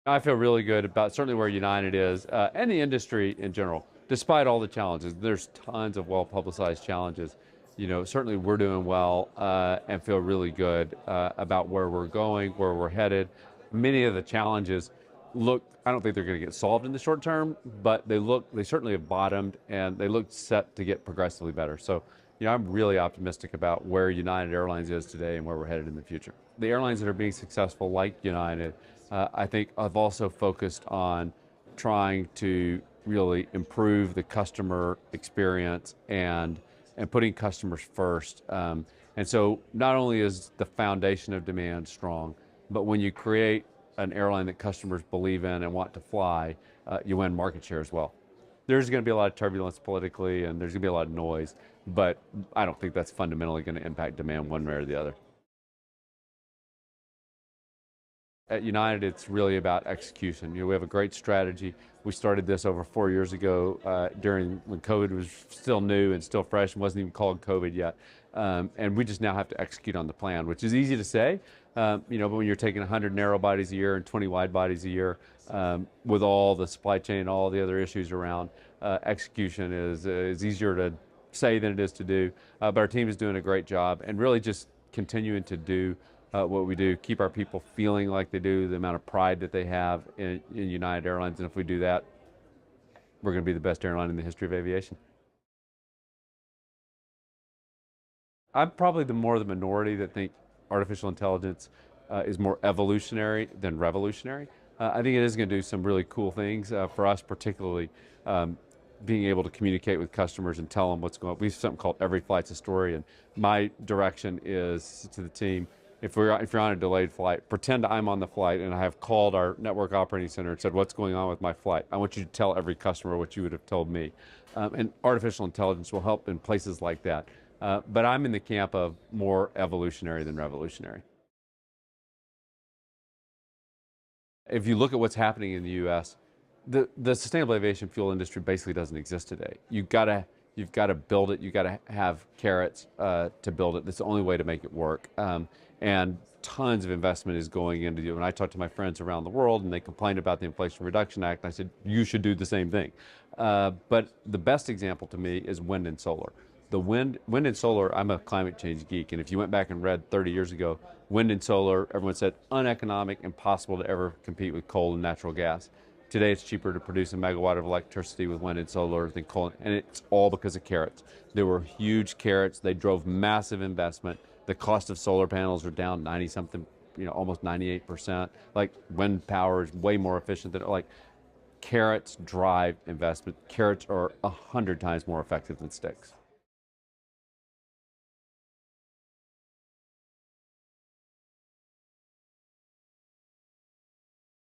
I feel really good about certainly where United is and the industry in general, despite all the challenges. There's tons of well-publicized challenges. Certainly we're doing well and feel really good about where we're going, where we're headed. Many of the challenges I don't think they're going to get solved in the short term, but they certainly have bottomed and they look set to get progressively better. So, I'm really optimistic about where United Airlines is today and where we're headed in the future. The airlines that are being successful, like United, I think I've also focused on trying to really improve the customer experience and putting customers first. And so not only is the foundation of demand strong, but when you create an airline that customers believe in and want to fly, you win market share as well. There's going to be a lot of turbulence politically and there's going to be a lot of noise, but I don't think that's fundamentally going to impact demand one way or the other. At United, it's really about execution. We have a great strategy. We started this over 4 years ago during when COVID was still new and still fresh and wasn't even called COVID yet. And we just now have to execute on the plan, which is easy to say, but when you're taking 100 narrow bodies a year and 20 wide bodies a year, with all the supply chain and all the other issues around, execution is easier to say than it is to do. But our team is doing a great job and really just continuing to do what we do, keep our people feeling like they do, the amount of pride that they have in United Airlines. And if we do that, we're going to be the best airline in the history of aviation. I'm probably the minority that think artificial intelligence is more evolutionary than revolutionary. I think it is going to do some really cool things for us, particularly being able to communicate with customers and tell them what's going on. We have something called Every Flight's a Story, and my direction is to the team, if you're on a delayed flight, pretend I'm on the flight and I have called our network operating center and said, what's going on with my flight? I want you to tell every customer what you would have told me. And artificial intelligence will help in places like that. But I'm in the camp of more evolutionary than revolutionary. If you look at what's happening in the U.S., the sustainable aviation fuel industry basically doesn't exist today. You've got to build it. You've got to have carrots to build it. That's the only way to make it work. And tons of investment is going into it. When I talk to my friends around the world and they complain about the Inflation Reduction Act, I said, you should do the same thing. But the best example to me is wind and solar. The wind and solar, I'm a climate change geek, and if you went back and read 30 years ago, wind and solar, everyone said uneconomic, impossible to ever compete with coal and natural gas. Today it's cheaper to produce a megawatt of electricity with wind and solar than coal, and it's all because of carrots. There were huge carrots. They drove massive investment. The cost of solar panels are down 90-something, almost 98%. Like wind power is way more efficient than, carrots drive investment. Carrots are 100 times more effective than sticks.